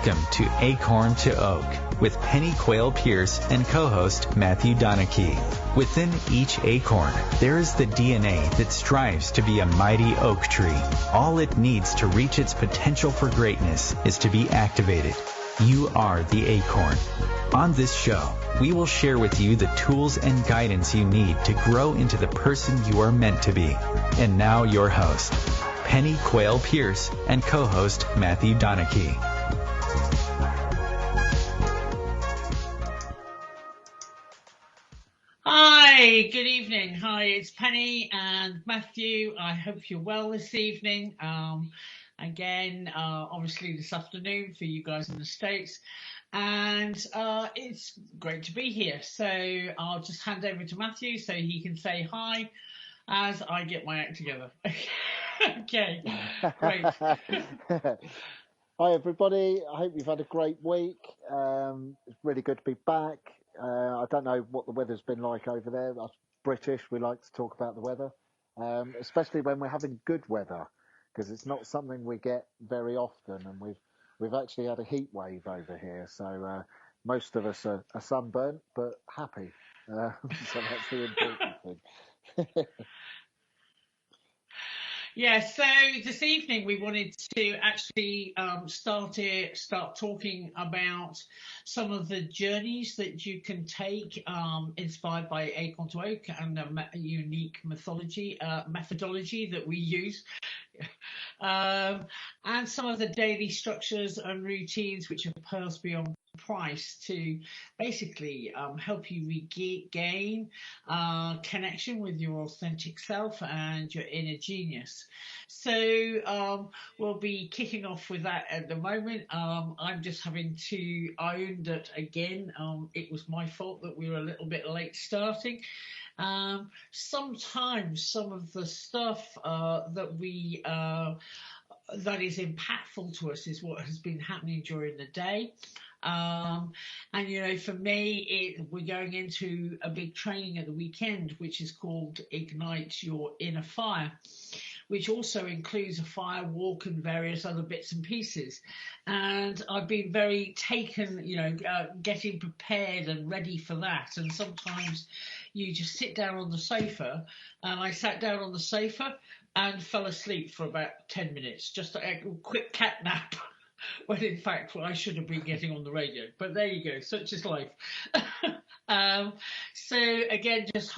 Welcome to Acorn to Oak with Penny Quaile-Pearce and co-host Matthew Donachie. Within each acorn, there is the DNA that strives to be a mighty oak tree. All it needs to reach its potential for greatness is to be activated. You are the acorn. On this show, we will share with you the tools and guidance you need to grow into the person you are meant to be. And now your host, Penny Quaile-Pearce and co-host Matthew Donachie. Hi, good evening. Hi, it's Penny and Matthew. I hope you're well this evening. Obviously this afternoon for you guys in the States. And it's great to be here. So I'll just hand over to Matthew so he can say hi as I get my act together. Okay, great. Hi everybody, I hope you've had a great week. It's really good to be back. I don't know what the weather's been like over there. Us British, we like to talk about the weather, especially when we're having good weather, because it's not something we get very often, and we've actually had a heat wave over here, so most of us are sunburnt but happy, so that's the important thing. Yeah, so this evening we wanted to actually start talking about some of the journeys that you can take, inspired by Acorn to Oak and the unique methodology that we use, and some of the daily structures and routines which are pearls beyond price to basically help you regain connection with your authentic self and your inner genius. So we'll be kicking off with that at the moment. I'm just having to own that again. It was my fault that we were a little bit late starting. Sometimes some of the stuff that is impactful to us is what has been happening during the day. And you know, for me, we're going into a big training at the weekend, which is called Ignite Your Inner Fire, which also includes a fire walk and various other bits and pieces. And I've been very taken, getting prepared and ready for that. And sometimes you just sit down on the sofa, and I sat down on the sofa and fell asleep for about 10 minutes, just a quick cat nap. When in fact, I should have been getting on the radio. But there you go, such is life. So again, just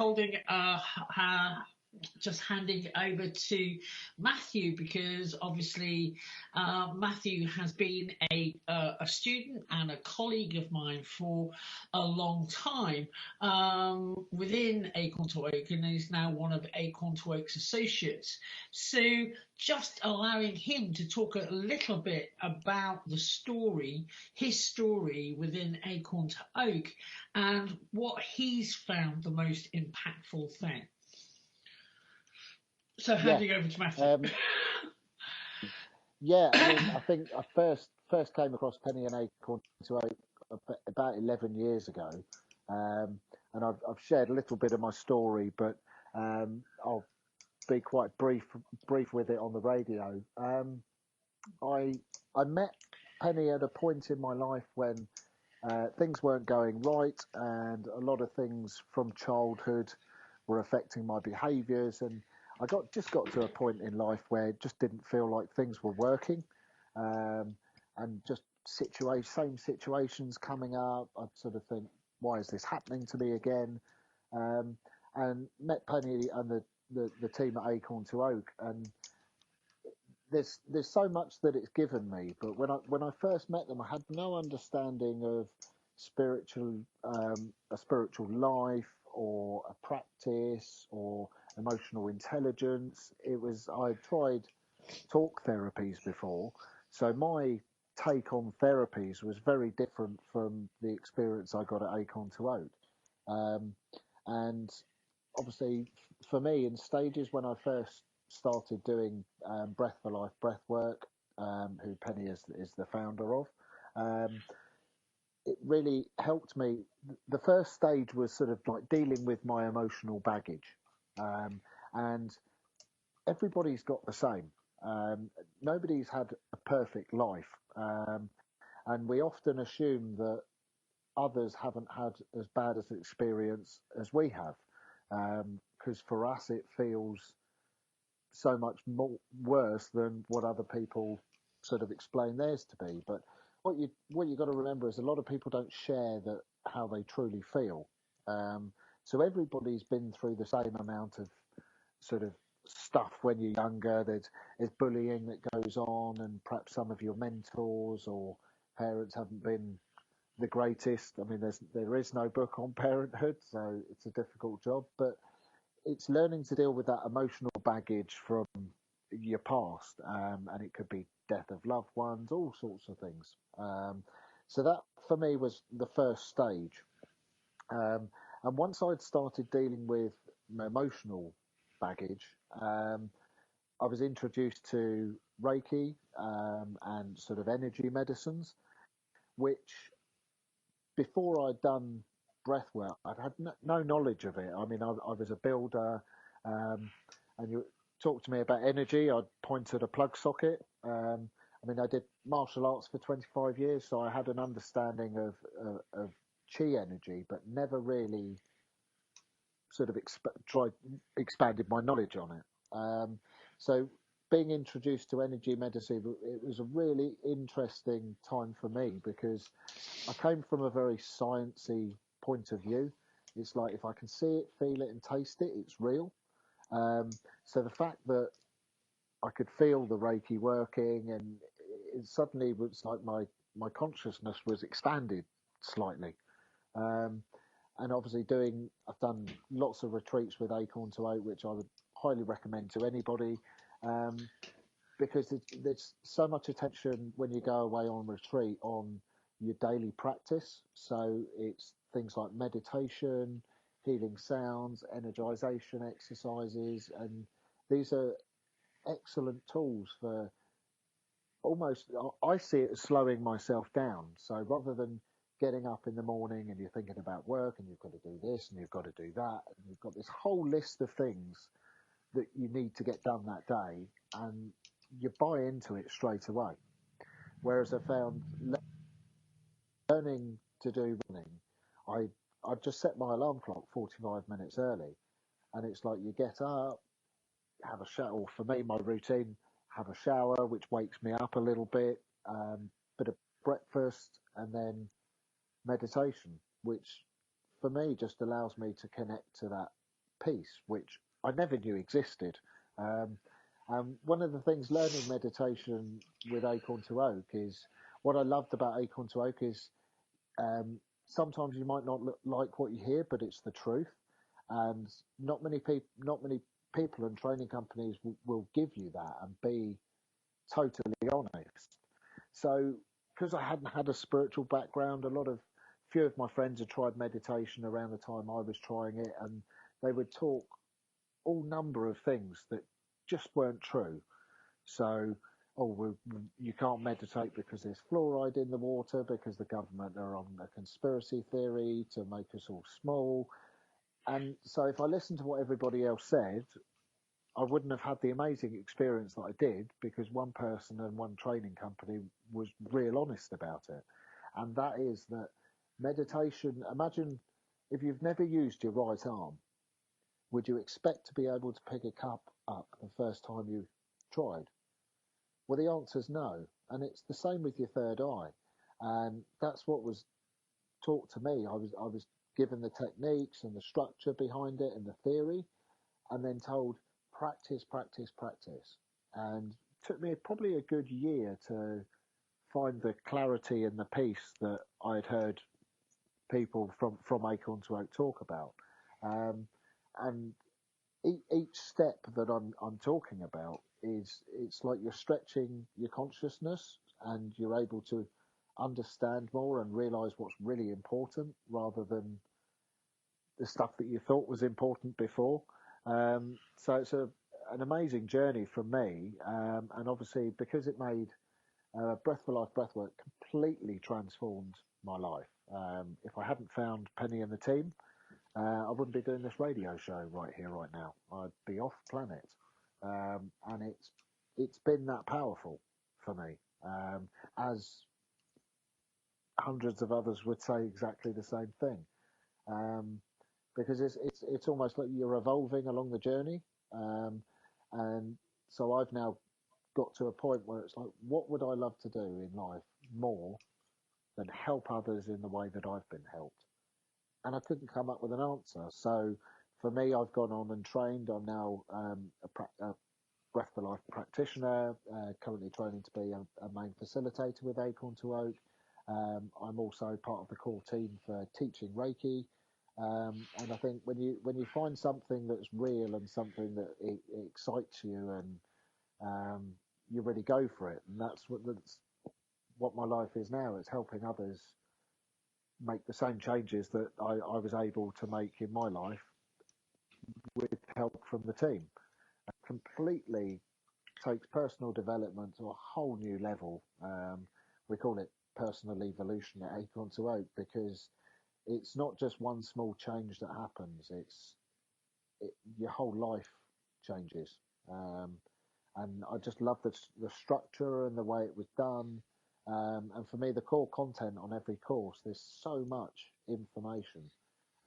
handing over to Matthew, because obviously Matthew has been a student and a colleague of mine for a long time within Acorn to Oak, and is now one of Acorn to Oak's associates. So just allowing him to talk a little bit about his story within Acorn to Oak, and what he's found the most impactful thing. So handing over to Matthew. I think I first came across Penny and Acorn to Oak about 11 years ago, and I've shared a little bit of my story, but I'll be quite brief with it on the radio. I met Penny at a point in my life when things weren't going right, and a lot of things from childhood were affecting my behaviours, and I just got to a point in life where it just didn't feel like things were working, and just same situations coming up. I'd sort of think, why is this happening to me again? And met Penny and the team at Acorn to Oak, and there's so much that it's given me. But when I first met them, I had no understanding of a spiritual life or a practice or emotional intelligence. I'd tried talk therapies before, so my take on therapies was very different from the experience I got at Acorn to Oak. And obviously for me, in stages when I first started doing Breath for Life breath work, who Penny is the founder of, it really helped me. The first stage was sort of like dealing with my emotional baggage, and everybody's got the same. Nobody's had a perfect life, And we often assume that others haven't had as bad as experience as we have, because for us it feels so much more worse than what other people sort of explain theirs to be. But what you got to remember is a lot of people don't share that how they truly feel. So everybody's been through the same amount of sort of stuff when you're younger. There's bullying that goes on, and perhaps some of your mentors or parents haven't been the greatest. I mean, there is no book on parenthood, so it's a difficult job. But it's learning to deal with that emotional baggage from your past, and it could be death of loved ones, all sorts of things. So that for me was the first stage. And once I'd started dealing with emotional baggage, I was introduced to Reiki, and sort of energy medicines, which before I'd done breath work, I'd had no knowledge of it. I mean, I was a builder, and you talk to me about energy, I'd point at a plug socket. I mean, I did martial arts for 25 years, so I had an understanding of chi energy, but never really sort of expanded my knowledge on it. So being introduced to energy medicine, it was a really interesting time for me because I came from a very sciencey point of view. It's like if I can see it, feel it, and taste it, it's real. So the fact that I could feel the Reiki working, and it suddenly was like my consciousness was expanded slightly. Um, and obviously I've done lots of retreats with Acorn to Oak, which I would highly recommend to anybody, um, because there's so much attention when you go away on retreat on your daily practice. So it's things like meditation, healing sounds, energization exercises, and these are excellent tools for almost, I see it as slowing myself down. So rather than getting up in the morning and you're thinking about work and you've got to do this and you've got to do that, and you've got this whole list of things that you need to get done that day, and you buy into it straight away. Whereas I found learning to do running, I just set my alarm clock 45 minutes early, and it's like you get up, have a shower. Or for me, my routine: have a shower, which wakes me up a little bit, bit of breakfast, and then meditation, which for me just allows me to connect to that peace, which I never knew existed. Um, One of the things learning meditation with Acorn to Oak is what I loved about Acorn to Oak is, sometimes you might not like what you hear, but it's the truth, and not many people and training companies will give you that and be totally honest. So, because I hadn't had a spiritual background, few of my friends had tried meditation around the time I was trying it, and they would talk all number of things that just weren't true. So, you can't meditate because there's fluoride in the water, because the government are on a conspiracy theory to make us all small. And so, if I listened to what everybody else said, I wouldn't have had the amazing experience that I did, because one person and one training company was real honest about it. And that is that meditation, imagine if you've never used your right arm, would you expect to be able to pick a cup up the first time you tried? Well, the answer is no. And it's the same with your third eye. And that's what was taught to me. I was given the techniques and the structure behind it and the theory, and then told practice, practice, practice. And it took me probably a good year to find the clarity and the peace that I'd heard people from Acorn to Oak talk about. And each step that I'm talking about it's like you're stretching your consciousness, and you're able to understand more and realize what's really important rather than the stuff that you thought was important before. So it's an amazing journey for me, and obviously because it made Breath for Life Breathwork completely transformed my life. If I hadn't found Penny and the team, I wouldn't be doing this radio show right here, right now. I'd be off planet, and it's been that powerful for me. As hundreds of others would say exactly the same thing. Because it's almost like you're evolving along the journey. And so I've now got to a point where it's like, what would I love to do in life more than help others in the way that I've been helped? And I couldn't come up with an answer. So for me, I've gone on and trained. I'm now a Breath for Life practitioner, currently training to be a main facilitator with Acorn to Oak. I'm also part of the core team for teaching Reiki. And I think when you find something that's real and something that it excites you, and you really go for it, and that's what my life is now. It's helping others make the same changes that I was able to make in my life with help from the team. It completely takes personal development to a whole new level. We call it personal evolution at Acorn to Oak, because it's not just one small change that happens. Your whole life changes. And I just love the structure and the way it was done. And for me, the core content on every course, there's so much information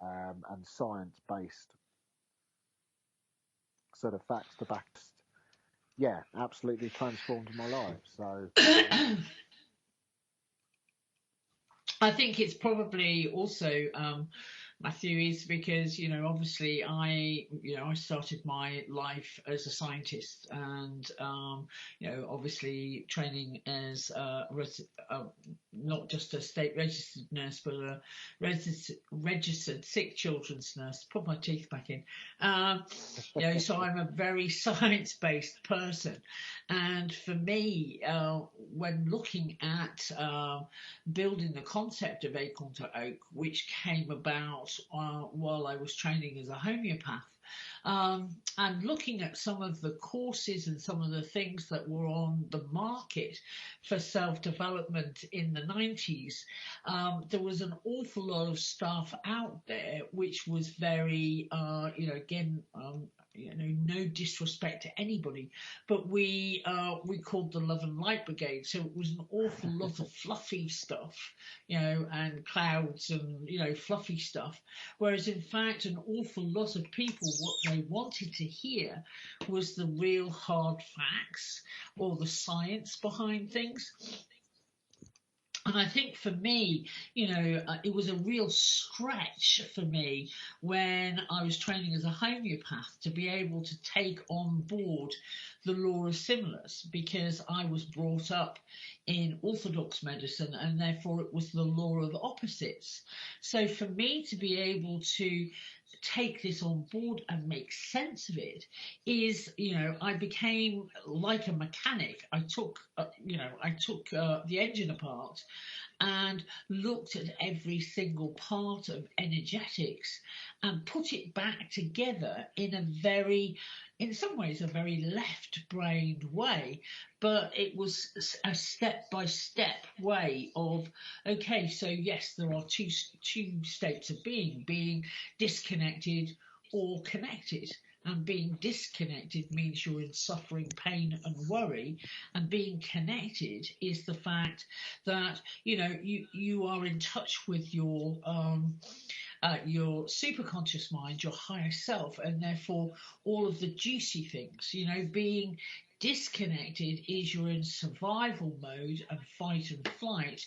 and science-based sort of facts to back. Yeah, absolutely transformed my life. So I think it's probably also, Matthew, is because, obviously I started my life as a scientist, and, obviously training as not just a state registered nurse, but a registered sick children's nurse. Put my teeth back in. So I'm a very science-based person. And for me, when looking at building the concept of Acorn to Oak, which came about while I was training as a homeopath, and looking at some of the courses and some of the things that were on the market for self-development in the 90s, there was an awful lot of stuff out there which was very, no disrespect to anybody, but we called the Love and Light Brigade, so it was an awful lot of fluffy stuff, and clouds and fluffy stuff, whereas in fact an awful lot of people, what they wanted to hear was the real hard facts or the science behind things. And I think for me, it was a real stretch for me when I was training as a homeopath to be able to take on board the law of similars, because I was brought up in orthodox medicine, and therefore it was the law of opposites. So for me to be able to take this on board and make sense of it is, I became like a mechanic. I took the engine apart and looked at every single part of energetics and put it back together in some ways a very left-brained way, but it was a step-by-step way of, okay, so yes, there are two states of being disconnected or connected. And being disconnected means you're in suffering, pain and worry. And being connected is the fact that, you are in touch with your superconscious mind, your higher self, and therefore all of the juicy things. Being disconnected is you're in survival mode and fight and flight.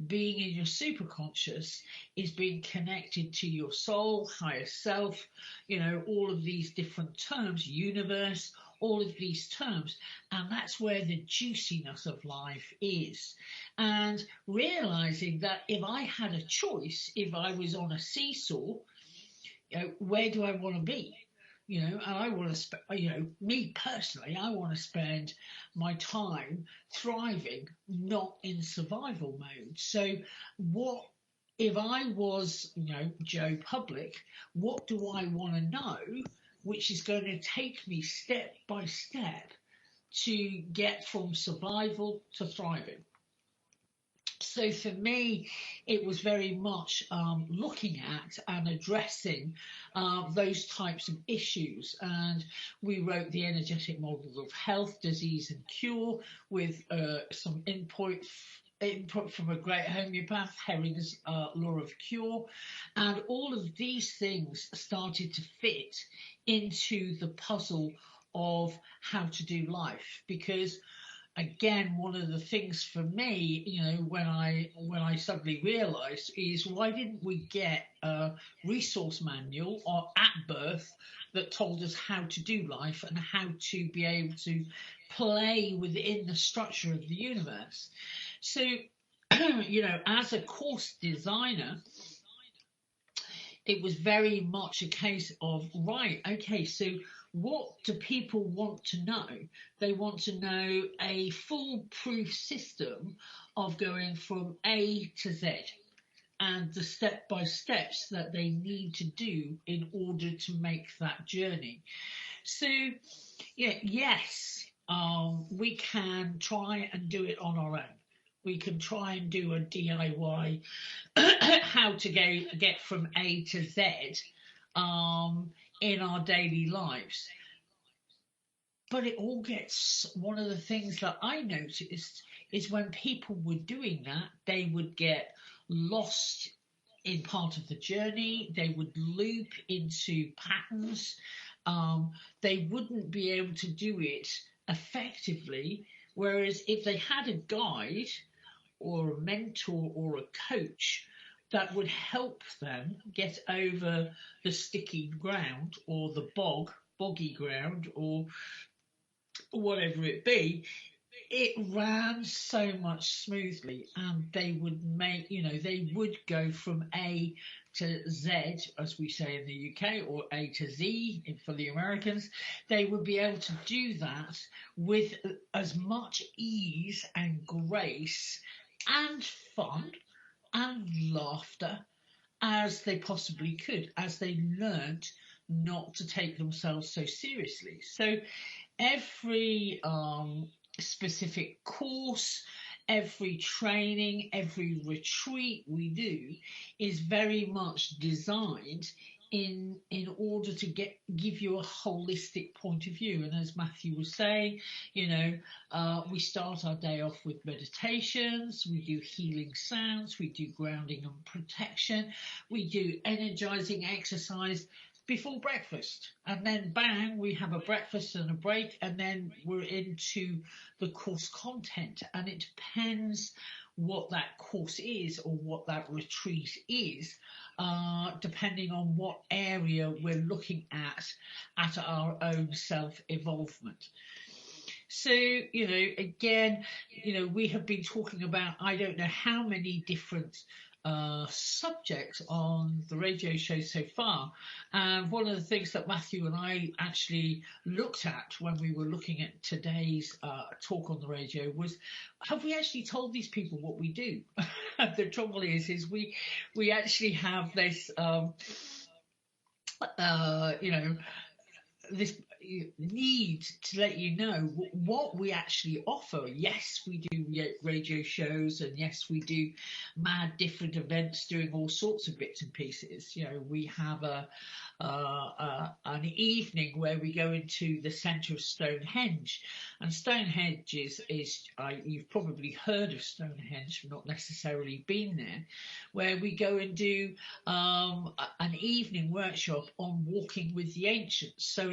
Being in your superconscious is being connected to your soul, higher self, all of these different terms, universe, all of these terms. And that's where the juiciness of life is. And realizing that if I had a choice, if I was on a seesaw, where do I want to be? And I want to, me personally, I want to spend my time thriving, not in survival mode. So if I was, Joe Public, what do I want to know, which is going to take me step by step to get from survival to thriving? So for me, it was very much looking at and addressing those types of issues. And we wrote the energetic model of health, disease and cure with some input input from a great homeopath, Herring's Law of Cure, and all of these things started to fit into the puzzle of how to do life. Because again, one of the things for me, when I suddenly realised is, why didn't we get a resource manual or at birth that told us how to do life and how to be able to play within the structure of the universe? So, as a course designer, it was very much a case of, right, okay, so what do people want to know? They want to know a foolproof system of going from A to Z and the step-by-steps that they need to do in order to make that journey. So, yes, we can try and do it on our own. We can try and do a DIY how to get from A to Z in our daily lives. But it all gets, one of the things that I noticed is when people were doing that, they would get lost in part of the journey. They would loop into patterns. They wouldn't be able to do it effectively. Whereas if they had a guide or a mentor or a coach that would help them get over the sticky ground or the boggy ground or whatever it be, it ran so much smoothly, and they would make, they would go from A to Z, as we say in the UK, or A to Z for the Americans. They would be able to do that with as much ease and grace and fun and laughter as they possibly could, as they learned not to take themselves so seriously. So every specific course, every training, every retreat we do is very much designed in order to give you a holistic point of view. And as Matthew was saying, we start our day off with meditations, we do healing sounds, we do grounding and protection, we do energizing exercise before breakfast, and then bang, we have a breakfast and a break, and then we're into the course content. And it depends what that course is or what that retreat is, depending on what area we're looking at our own self-evolvement. So, again, we have been talking about, I don't know how many different subjects on the radio show so far, and one of the things that Matthew and I actually looked at when we were looking at today's talk on the radio was, have we actually told these people what we do? The trouble is we actually have this this need to let you know what we actually offer. Yes, we do radio shows, and yes, we do mad different events doing all sorts of bits and pieces. We have an evening where we go into the centre of Stonehenge, and Stonehenge is you've probably heard of Stonehenge, not necessarily been there, where we go and do an evening workshop on walking with the ancients. So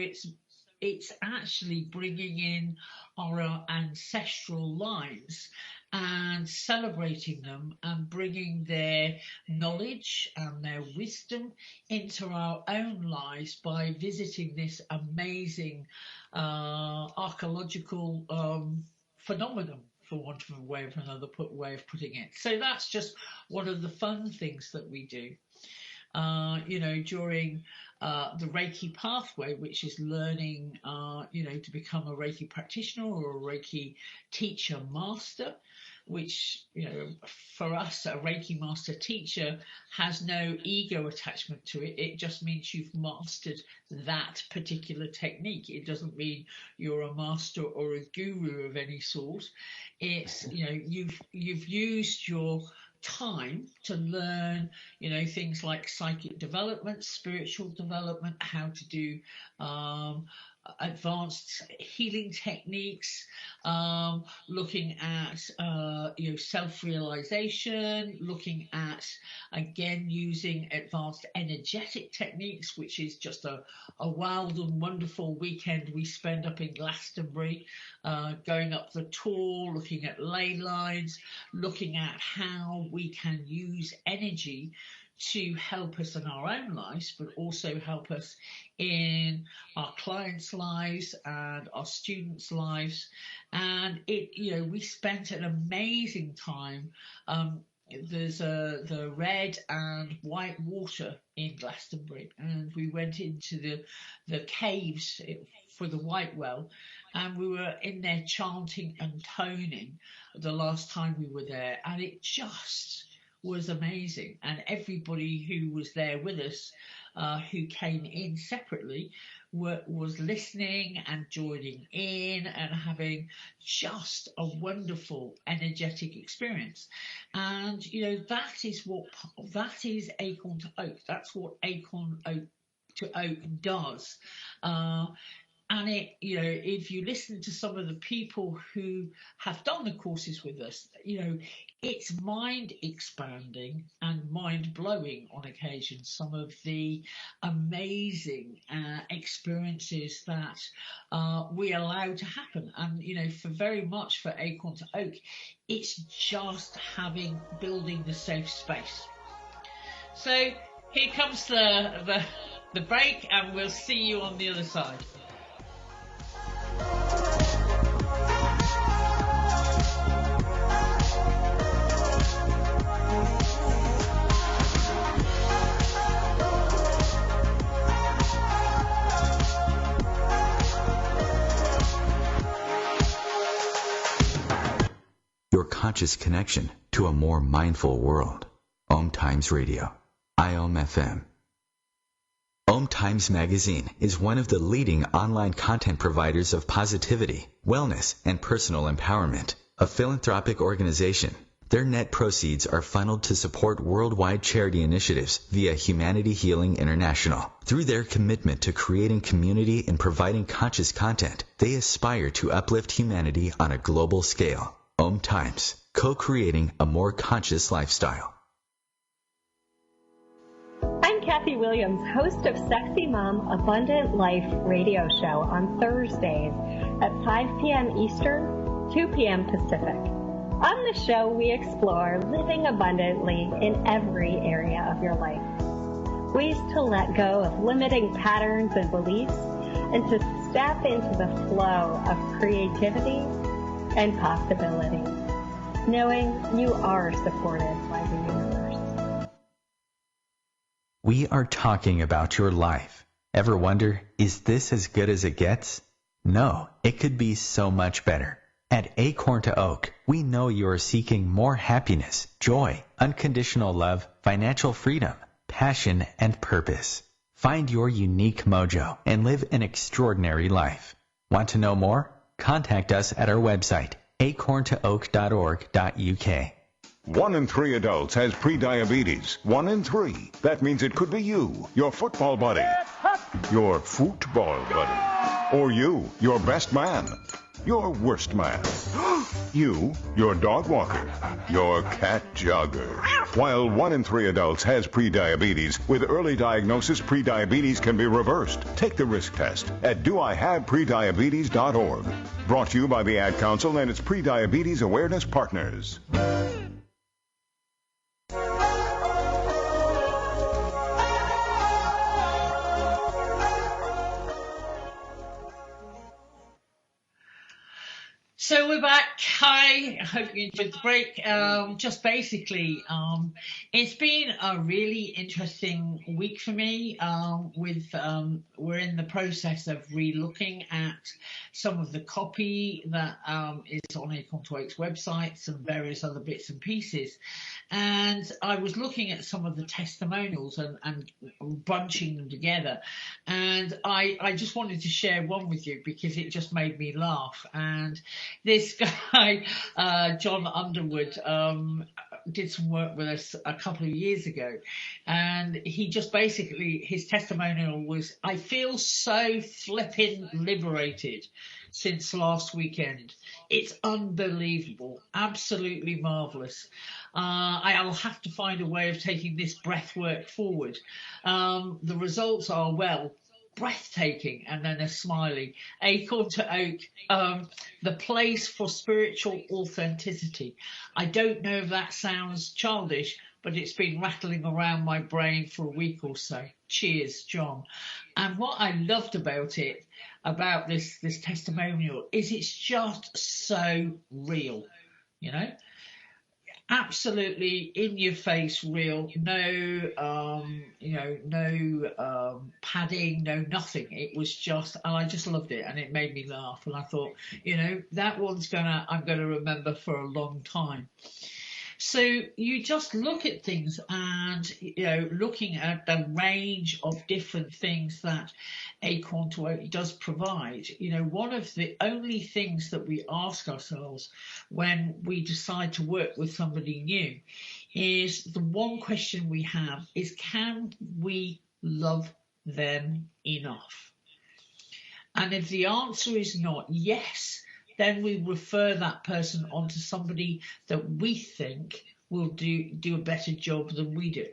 it's actually bringing in our ancestral lines and celebrating them and bringing their knowledge and their wisdom into our own lives by visiting this amazing archaeological phenomenon, for want of another way of putting it. So that's just one of the fun things that we do. During the Reiki Pathway, which is learning, to become a Reiki practitioner or a Reiki teacher master, which, for us, a Reiki master teacher has no ego attachment to it. It just means you've mastered that particular technique. It doesn't mean you're a master or a guru of any sort. It's, you've used your time to learn, things like psychic development, spiritual development, how to do advanced healing techniques, looking at self-realization, looking at again using advanced energetic techniques, which is just a wild and wonderful weekend we spend up in Glastonbury, going up the tour, looking at ley lines, looking at how we can use energy to help us in our own lives, but also help us in our clients' lives and our students' lives. And we spent an amazing time. There's the red and white water in Glastonbury, and we went into the caves for the White Well, and we were in there chanting and toning the last time we were there, and it just was amazing. And everybody who was there with us, who came in separately, was listening and joining in and having just a wonderful energetic experience. And that is Acorn to Oak. That's what Acorn to Oak does. And if you listen to some of the people who have done the courses with us, it's mind expanding and mind blowing on occasion, some of the amazing experiences that we allow to happen. And, for Acorn to Oak, it's just building the safe space. So here comes the break, and we'll see you on the other side. Your conscious connection to a more mindful world. OMTimes Radio. IOM-FM. OMTimes Magazine is one of the leading online content providers of positivity, wellness, and personal empowerment. A philanthropic organization, their net proceeds are funneled to support worldwide charity initiatives via Humanity Healing International. Through their commitment to creating community and providing conscious content, they aspire to uplift humanity on a global scale. OMTimes, co-creating a more conscious lifestyle. I'm Kathy Williams, host of Sexy Mom Abundant Life radio show on Thursdays at 5 p.m. Eastern, 2 p.m. Pacific. On the show, we explore living abundantly in every area of your life. Ways to let go of limiting patterns and beliefs and to step into the flow of creativity and possibility, knowing you are supported by the universe. We are talking about your life. Ever wonder, is this as good as it gets? No, it could be so much better. At Acorn to Oak, we know you are seeking more happiness, joy, unconditional love, financial freedom, passion, and purpose. Find your unique mojo and live an extraordinary life. Want to know more? Contact us at our website, acorntooak.org.uk. 1 in 3 adults has prediabetes. 1 in 3. That means it could be you, your football buddy, your football buddy, or you, your best man, your worst man, you, your dog walker, your cat jogger. While 1 in 3 adults has prediabetes, with early diagnosis, prediabetes can be reversed. Take the risk test at doihaveprediabetes.org. Brought to you by the Ad Council and its Prediabetes Awareness Partners. So we're back. Hi, I hope you enjoyed the break. Just basically, it's been a really interesting week for me. We're in the process of re-looking at some of the copy that is on Acorn to Oak's website, some various other bits and pieces. And I was looking at some of the testimonials and bunching them together. And I just wanted to share one with you because it just made me laugh. And this guy, John Underwood, did some work with us a couple of years ago, and he just basically, his testimonial was, "I feel so flipping liberated since last weekend. It's unbelievable, absolutely marvellous. I'll have to find a way of taking this breath work forward. The results are, well, breathtaking," and then a smiley. Acorn to Oak, the place for spiritual authenticity. I don't know if that sounds childish, but it's been rattling around my brain for a week or so. Cheers, John. And what I loved about it, about this testimonial, is it's just so real, you know? Absolutely in your face real, no padding, no nothing. It was just, and I just loved it, and it made me laugh, and I thought, that one's I'm gonna remember for a long time. So you just look at things, and looking at the range of different things that Acorn to Oak does provide. One of the only things that we ask ourselves when we decide to work with somebody new is, the one question we have is, can we love them enough? And if the answer is not yes, then we refer that person on to somebody that we think will do a better job than we do.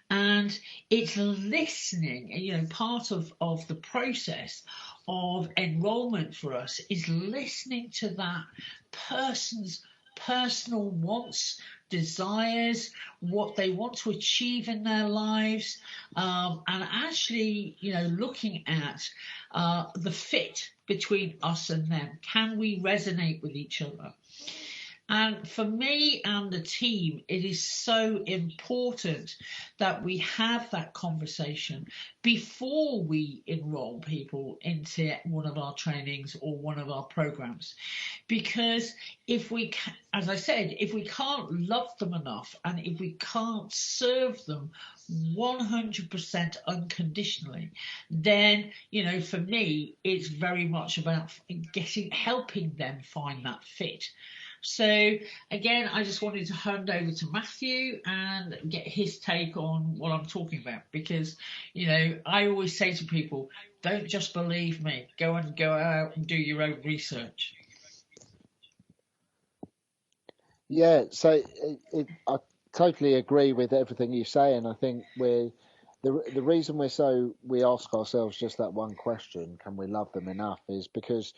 And it's listening, part of the process of enrollment for us is listening to that person's personal wants, desires, what they want to achieve in their lives, and actually, looking at the fit between us and them. Can we resonate with each other? And for me and the team, it is so important that we have that conversation before we enroll people into one of our trainings or one of our programs. Because if we, as I said, if we can't love them enough, and if we can't serve them 100% unconditionally, then, for me, it's very much about helping them find that fit. So again, I just wanted to hand over to Matthew and get his take on what I'm talking about, because, I always say to people, don't just believe me, go out and do your own research. Yeah, so I totally agree with everything you say, and I think the reason we ask ourselves just that one question, can we love them enough, is because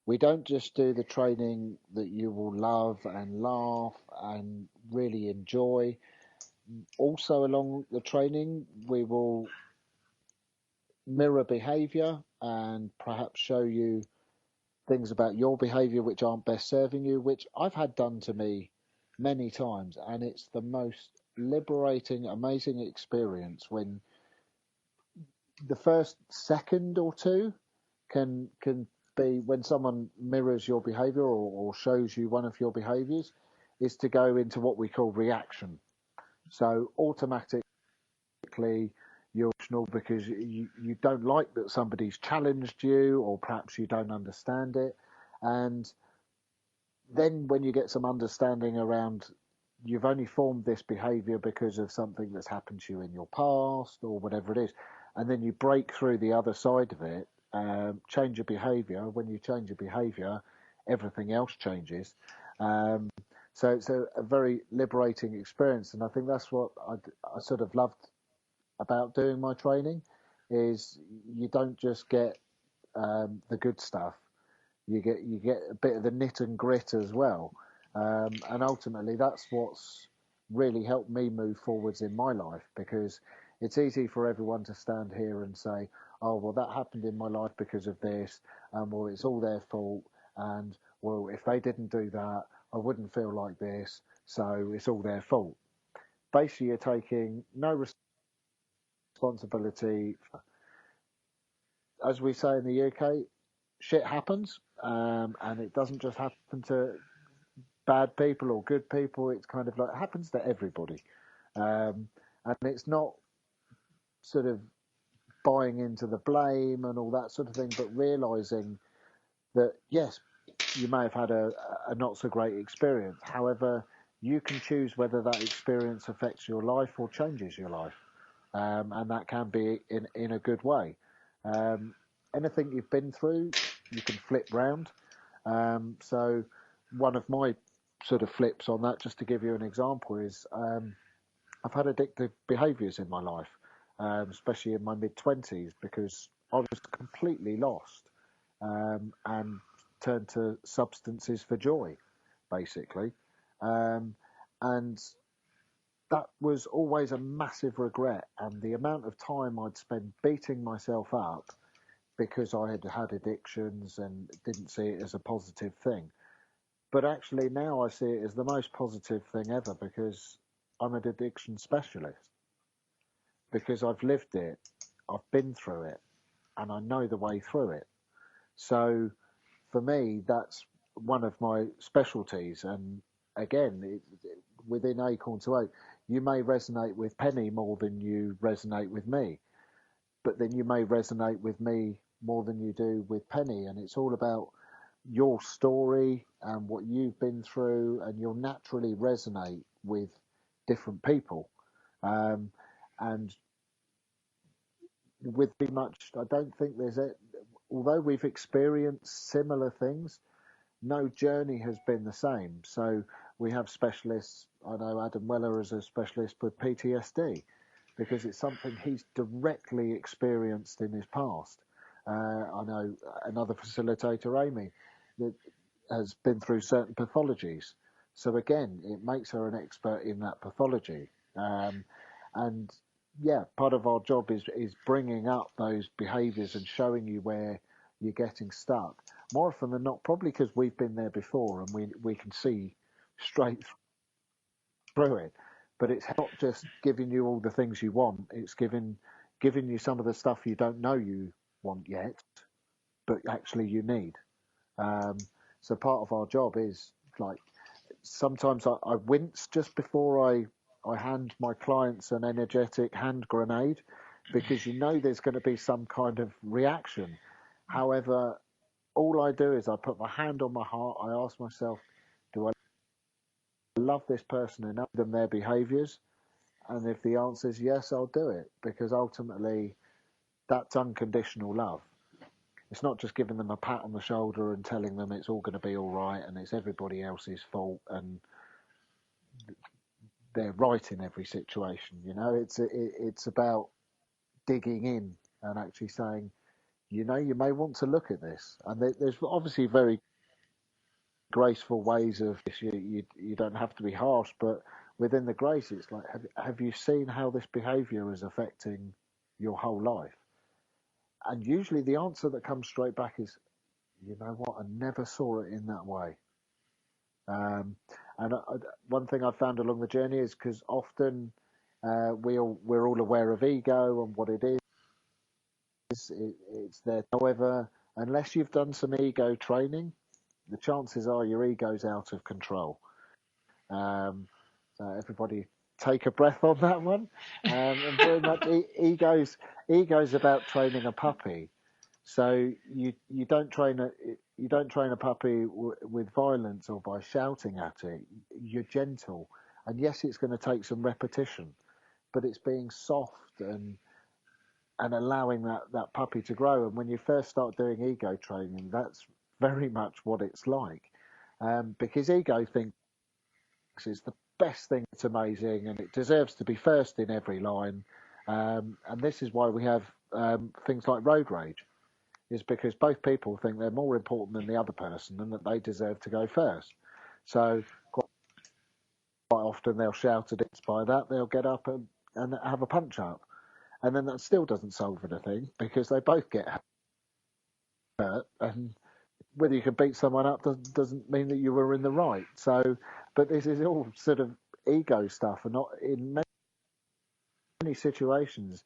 we don't just do the training that you will love and laugh and really enjoy. Also, along the training, we will mirror behaviour and perhaps show you things about your behaviour which aren't best serving you, which I've had done to me many times, and it's the most liberating, amazing experience when the first second or two can be, when someone mirrors your behaviour or shows you one of your behaviours, is to go into what we call reaction. So automatically you're emotional because you don't like that somebody's challenged you, or perhaps you don't understand it. And then when you get some understanding around, you've only formed this behaviour because of something that's happened to you in your past or whatever it is, and then you break through the other side of it, change your behaviour. When you change your behaviour, everything else changes. So it's a very liberating experience, and I think that's what I sort of loved about doing my training, is you don't just get the good stuff, you get a bit of the knit and grit as well, and ultimately that's what's really helped me move forwards in my life, because it's easy for everyone to stand here and say, oh, well, that happened in my life because of this, well, it's all their fault, and well, if they didn't do that, I wouldn't feel like this, so it's all their fault. Basically, you're taking no responsibility. As we say in the UK, shit happens, and it doesn't just happen to bad people or good people. It's kind of like, it happens to everybody, and it's not sort of buying into the blame and all that sort of thing, but realising that yes, you may have had a not so great experience. However, you can choose whether that experience affects your life or changes your life. And that can be in a good way. Anything you've been through, you can flip round. So one of my sort of flips on that, just to give you an example, is I've had addictive behaviours in my life, especially in my mid-20s, because I was completely lost and turned to substances for joy, basically. And that was always a massive regret. And the amount of time I'd spend beating myself up because I had had addictions and didn't see it as a positive thing. But actually now I see it as the most positive thing ever, because I'm an addiction specialist, because I've lived it, I've been through it, and I know the way through it. So for me, that's one of my specialties. And again, within Acorn to Oak, you may resonate with Penny more than you resonate with me, but then you may resonate with me more than you do with Penny. And it's all about your story and what you've been through, and you'll naturally resonate with different people. And with pretty much, I don't think although we've experienced similar things, no journey has been the same. So we have specialists. I know Adam Weller is a specialist with PTSD, because it's something he's directly experienced in his past. I know another facilitator, Amy, that has been through certain pathologies. So again, it makes her an expert in that pathology. And yeah, part of our job is bringing up those behaviours and showing you where you're getting stuck. More often than not, probably because we've been there before and we can see straight through it. But it's not just giving you all the things you want. It's giving you some of the stuff you don't know you want yet, but actually you need. So part of our job is, like, sometimes I wince just before I hand my clients an energetic hand grenade, because you know there's going to be some kind of reaction. However, all I do is I put my hand on my heart. I ask myself, do I love this person and know them their behaviours? And if the answer is yes, I'll do it, because ultimately that's unconditional love. It's not just giving them a pat on the shoulder and telling them it's all going to be all right and it's everybody else's fault and they're right in every situation. You know, it's about digging in and actually saying, you know, you may want to look at this. And there's obviously very graceful ways of this. You don't have to be harsh, but within the grace, it's like, have you seen how this behaviour is affecting your whole life? And usually the answer that comes straight back is, you know what, I never saw it in that way. And one thing I've found along the journey is, because often we're all aware of ego and what it is. It's there. However, unless you've done some ego training, the chances are your ego's out of control. So everybody take a breath on that one. And very much ego's about training a puppy. So you don't train a puppy with violence or by shouting at it. You're gentle, and yes, it's going to take some repetition, but it's being soft and allowing that puppy to grow. And when you first start doing ego training, that's very much what it's like, because ego thinks it's the best thing, it's amazing, and it deserves to be first in every line. And this is why we have things like road rage, is because both people think they're more important than the other person and that they deserve to go first. So quite often they'll shout at it. By that, they'll get up and have a punch up. And then that still doesn't solve anything, because they both get hurt. And whether you can beat someone up doesn't mean that you were in the right. So, but this is all sort of ego stuff, and not in many situations.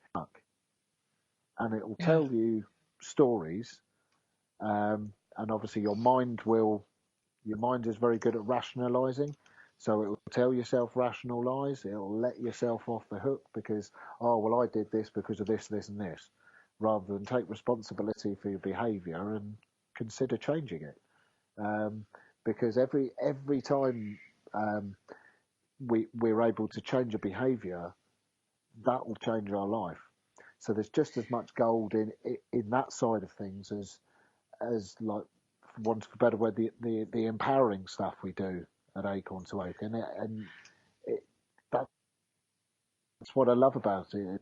And it will tell you stories, and obviously your mind is very good at rationalizing, so it will tell yourself rational lies. It'll let yourself off the hook because, oh well, I did this because of this, this and this, rather than take responsibility for your behavior and consider changing it. Because every time we're able to change a behaviour, that will change our life. So there's just as much gold in that side of things as like, for want of a better word, the empowering stuff we do at Acorn to Oak, and that's what I love about it.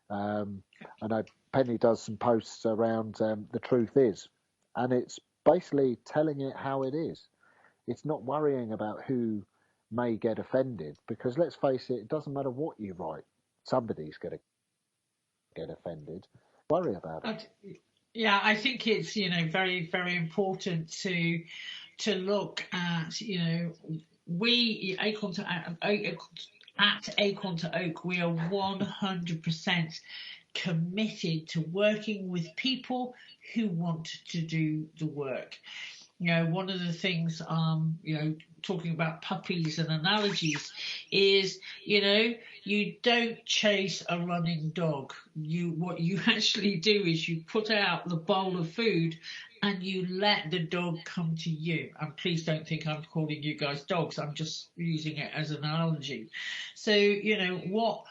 I know Penny does some posts around the truth is, and it's basically telling it how it is. It's not worrying about who may get offended, because let's face it, it doesn't matter what you write, somebody's going to get offended. Worry about it. Yeah, I think it's, very, very important to look at, we at Acorn to Oak, we are 100% committed to working with people who want to do the work. One of the things, talking about puppies and analogies is, you don't chase a running dog. What you actually do is you put out the bowl of food and you let the dog come to you. And please don't think I'm calling you guys dogs. I'm just using it as an analogy. So, what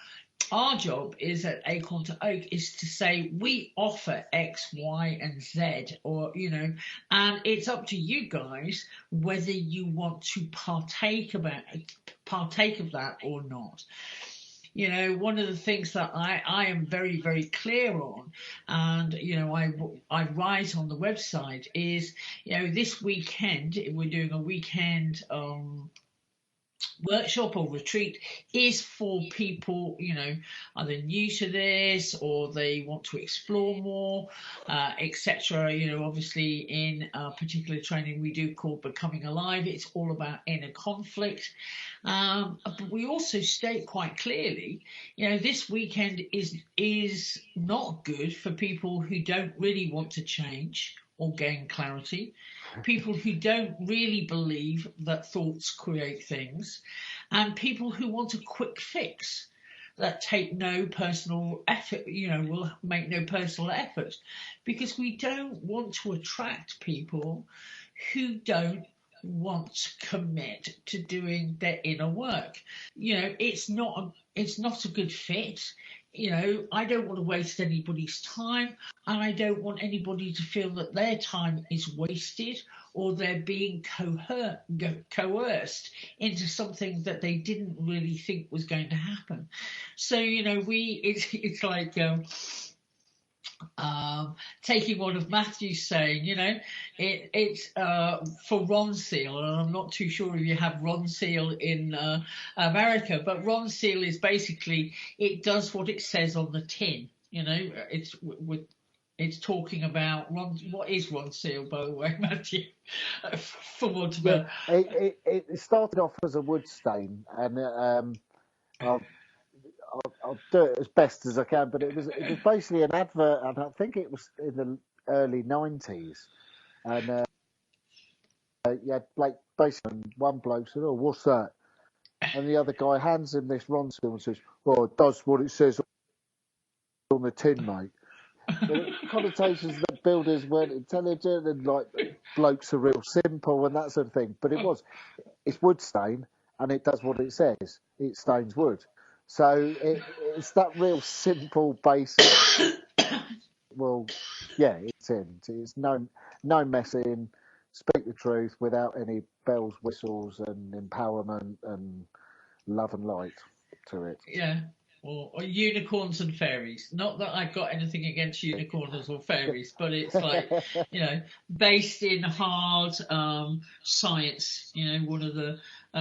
our job is at Acorn to Oak is to say we offer X, Y, and Z, or, and it's up to you guys whether you want to partake of that or not. One of the things that I am very, very clear on, and, I write on the website is, this weekend, we're doing a weekend workshop or retreat is for people, either new to this or they want to explore more, etc. Obviously in a particular training we do called Becoming Alive, it's all about inner conflict. But we also state quite clearly, this weekend is not good for people who don't really want to change or gain clarity, people who don't really believe that thoughts create things, and people who want a quick fix that take no personal effort, will make no personal effort, because we don't want to attract people who don't want to commit to doing their inner work. It's not a good fit. I don't want to waste anybody's time, and I don't want anybody to feel that their time is wasted or they're being coerced into something that they didn't really think was going to happen. So, it's like taking one of Matthew's saying, it's for Ronseal, and I'm not too sure if you have Ronseal in America, but Ronseal is basically, it does what it says on the tin. It's talking about what is Ronseal, by the way, Matthew? For what about? It started off as a wood stain, and I'll do it as best as I can, but it was basically an advert, and I think it was in the early 90s, and you had basically one bloke said, "Oh, what's that?" And the other guy hands him this Ronseal and says, "Oh, it does what it says on the tin, mate." The connotations that builders weren't intelligent and blokes are real simple and that sort of thing, but it's wood stain and it does what it says. It stains wood. So it's that real simple, basic. Well, yeah, it's in. It's no messing. Speak the truth without any bells, whistles, and empowerment and love and light to it. Yeah, or unicorns and fairies. Not that I've got anything against unicorns or fairies, but it's like, based in hard science. One of the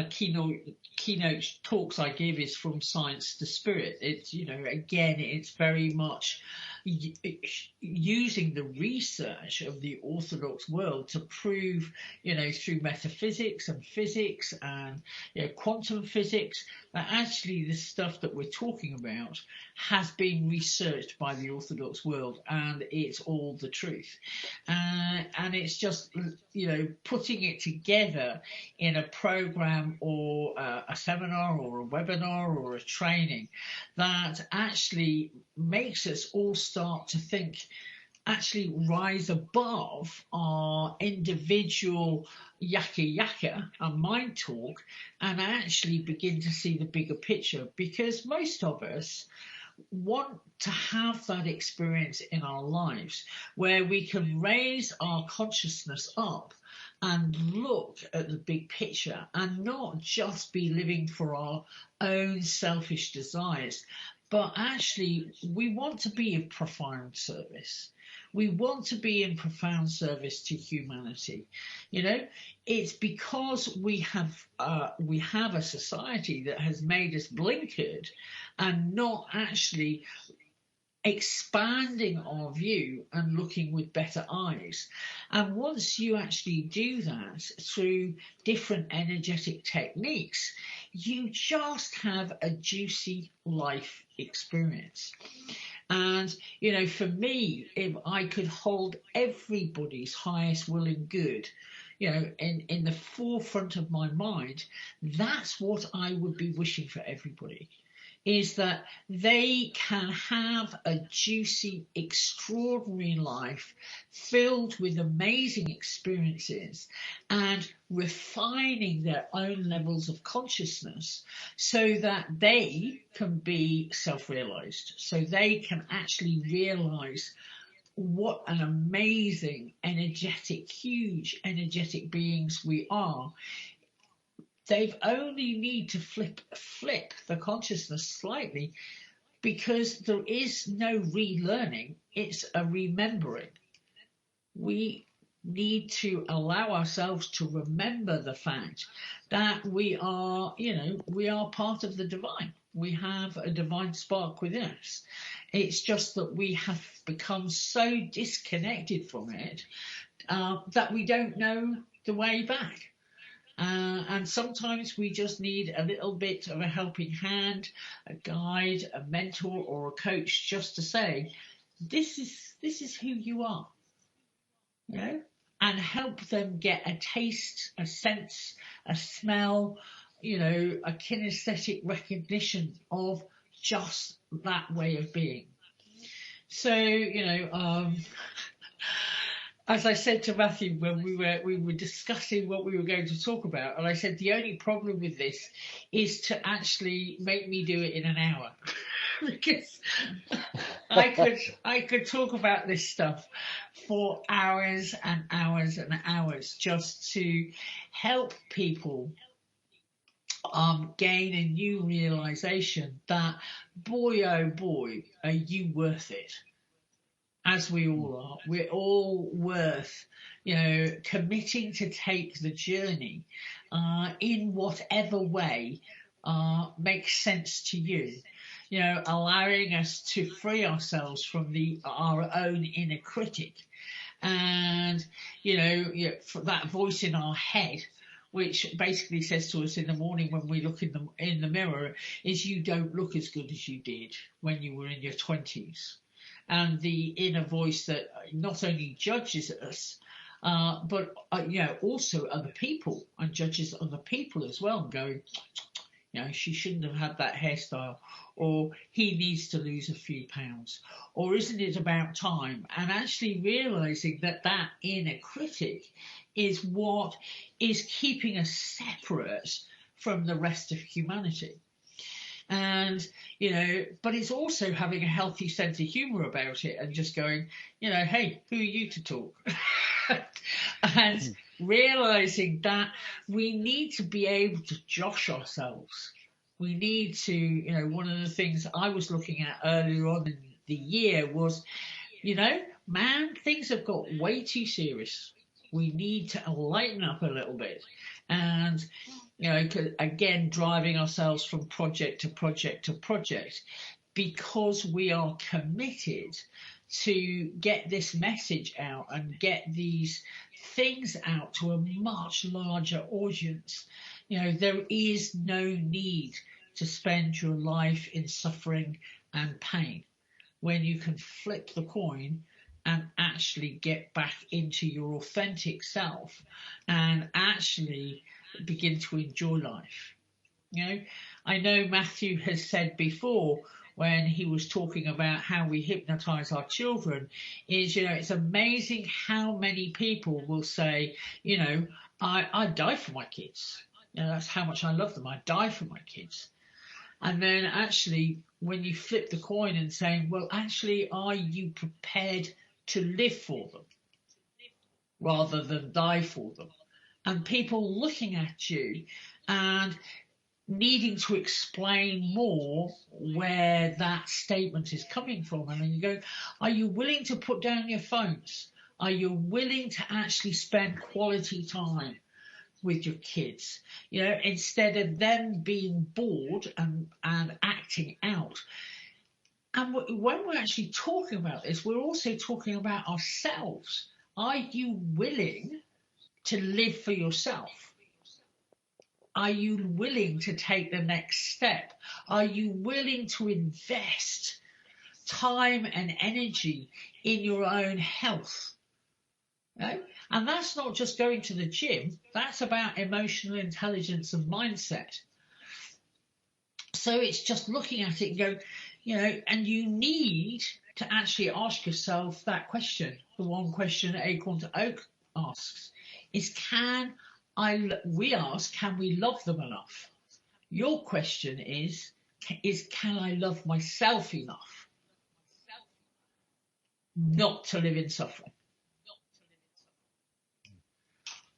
keynote talks I give is From Science to Spirit. It's, again, it's very much using the research of the orthodox world to prove, through metaphysics and physics and quantum physics, that actually the stuff that we're talking about has been researched by the orthodox world and it's all the truth. And it's just, putting it together in a program or a seminar or a webinar or a training that actually makes us all start to think actually rise above our individual yakka and mind talk and actually begin to see the bigger picture, because most of us want to have that experience in our lives where we can raise our consciousness up and look at the big picture and not just be living for our own selfish desires, but actually we want to be of profound service. We want to be in profound service to humanity. You know, it's because we have a society that has made us blinkered and not actually expanding our view and looking with better eyes. And once you actually do that through different energetic techniques, you just have a juicy life experience. And, you know, for me, if I could hold everybody's highest will and good, you know, in the forefront of my mind, that's what I would be wishing for everybody, is that they can have a juicy, extraordinary life filled with amazing experiences and refining their own levels of consciousness so that they can be self-realized, so they can actually realize what an amazing, energetic, huge energetic beings we are. They only need to flip the consciousness slightly, because there is no relearning, it's a remembering. We need to allow ourselves to remember the fact that we are, you know, we are part of the divine. We have a divine spark within us. It's just that we have become so disconnected from it that we don't know the way back. And sometimes we just need a little bit of a helping hand, a guide, a mentor, or a coach, just to say, this is who you are, you know, and help them get a taste, a sense, a smell, you know, a kinesthetic recognition of just that way of being. So, you know, as I said to Matthew when we were discussing what we were going to talk about, and I said the only problem with this is to actually make me do it in an hour, because I could talk about this stuff for hours and hours and hours, just to help people gain a new realization that, boy oh boy, are you worth it. As we all are, we're all worth, you know, committing to take the journey in whatever way makes sense to you. You know, allowing us to free ourselves from our own inner critic, and you know, for that voice in our head, which basically says to us in the morning when we look in the mirror, is you don't look as good as you did when you were in your 20s. And the inner voice that not only judges us, but you know, also other people, and judges other people as well, going, you know, she shouldn't have had that hairstyle, or he needs to lose a few pounds, or isn't it about time? And actually realizing that that inner critic is what is keeping us separate from the rest of humanity. And, you know, but it's also having a healthy sense of humour about it, and just going, you know, hey, who are you to talk? And realising that we need to be able to josh ourselves. We need to, you know, one of the things I was looking at earlier on in the year was, you know, man, things have got way too serious. We need to lighten up a little bit. And, you know, again, driving ourselves from project to project to project, because we are committed to get this message out and get these things out to a much larger audience. You know, there is no need to spend your life in suffering and pain when you can flip the coin and actually get back into your authentic self and actually begin to enjoy life. You know, I know Matthew has said before, when he was talking about how we hypnotize our children is, it's amazing how many people will say, I die for my kids. That's how much I love them. I die for my kids. And then actually, when you flip the coin and saying, well, actually, are you prepared to live for them rather than die for them? And people looking at you and needing to explain more where that statement is coming from. And then you go, are you willing to put down your phones? Are you willing to actually spend quality time with your kids? Instead of them being bored and acting out. And when we're actually talking about this, we're also talking about ourselves. Are you willing to live for yourself? Are you willing to take the next step? Are you willing to invest time and energy in your own health? And that's not just going to the gym. That's about emotional intelligence and mindset. So it's just looking at it and go, and you need to actually ask yourself that question. The one question Acorn to Oak asks is, can we love them enough? Your question is can I love myself enough not to live in suffering?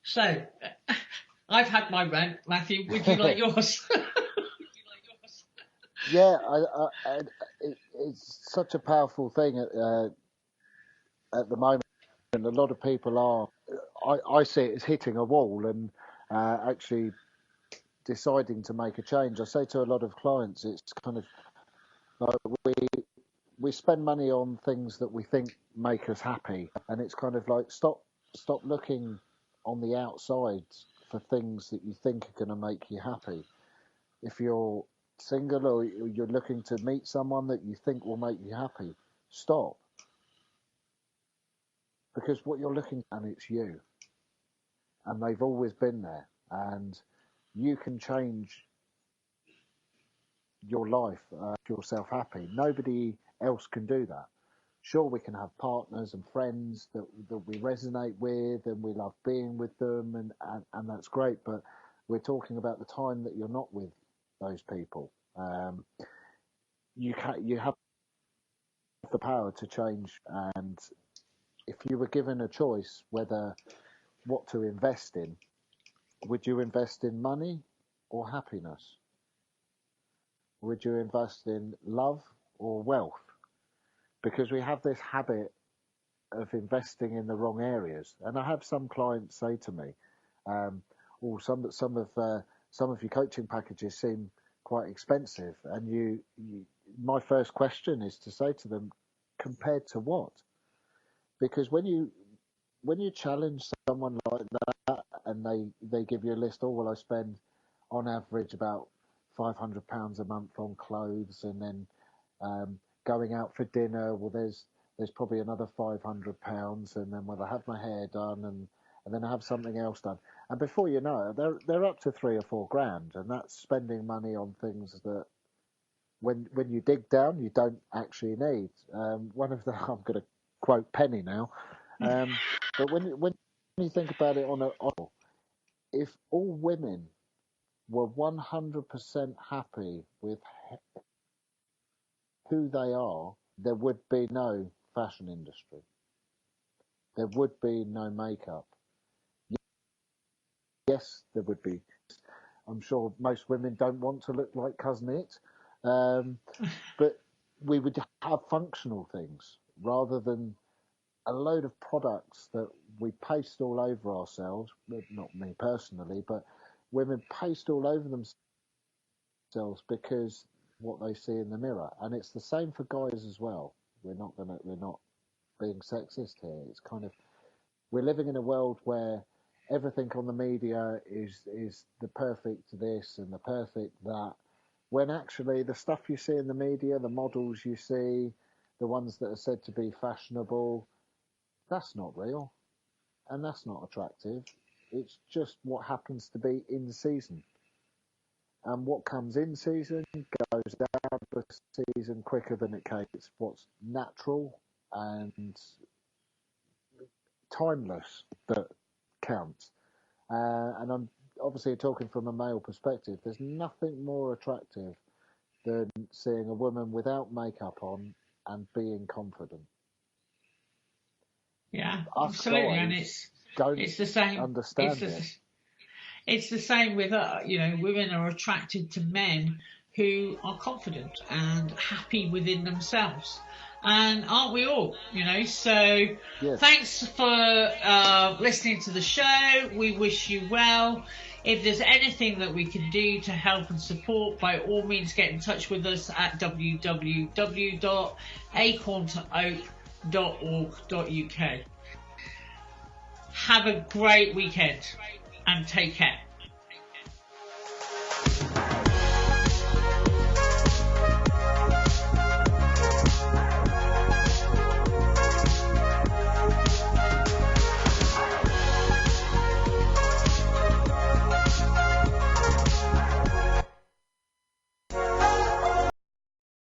So, I've had my rant, Matthew. Would you like yours? Yeah, it's such a powerful thing at the moment, and a lot of people are. I see it as hitting a wall and actually deciding to make a change. I say to a lot of clients, it's kind of like we spend money on things that we think make us happy, and it's kind of like stop looking on the outside for things that you think are going to make you happy. If you're single or you're looking to meet someone that you think will make you happy, stop. Because what you're looking at, and it's you. And they've always been there. And you can change your life, yourself happy. Nobody else can do that. Sure, we can have partners and friends that we resonate with and we love being with them, and that's great. But we're talking about the time that you're not with those people. You have the power to change, and if you were given a choice whether what to invest in, would you invest in money or happiness? Would you invest in love or wealth? Because we have this habit of investing in the wrong areas, and I have some clients say to me, some of your coaching packages seem quite expensive, and my first question is to say to them, compared to what? Because when you challenge someone like that and they give you a list, I spend on average about £500 a month on clothes, and then going out for dinner, well there's probably another £500, and then I have my hair done and then I have something else done, and before you know it, they're up to 3 or 4 grand, and that's spending money on things that when you dig down you don't actually need. I'm going to quote Penny now, but when you think about it if all women were 100% happy with who they are, there would be no fashion industry. There would be no makeup. Yes, there would be. I'm sure most women don't want to look like Cousin It, but we would have functional things rather than a load of products that we paste all over ourselves. Not me personally, but women paste all over themselves because what they see in the mirror, and it's the same for guys as well. We're not being sexist here. It's kind of, we're living in a world where everything on the media is the perfect this and the perfect that, when actually the stuff you see in the media, the models you see, the ones that are said to be fashionable, that's not real and that's not attractive. It's just what happens to be in season. And what comes in season goes out of season quicker than it came. It's what's natural and timeless that counts. And I'm obviously talking from a male perspective. There's nothing more attractive than seeing a woman without makeup on and being confident. Yeah, Us absolutely, and it's the same. Understand It's the same with women are attracted to men who are confident and happy within themselves. And aren't we all, So Yes. Thanks for listening to the show. We wish you well. If there's anything that we can do to help and support, by all means get in touch with us at www.acorntoak.org.uk. Have a great weekend and take care.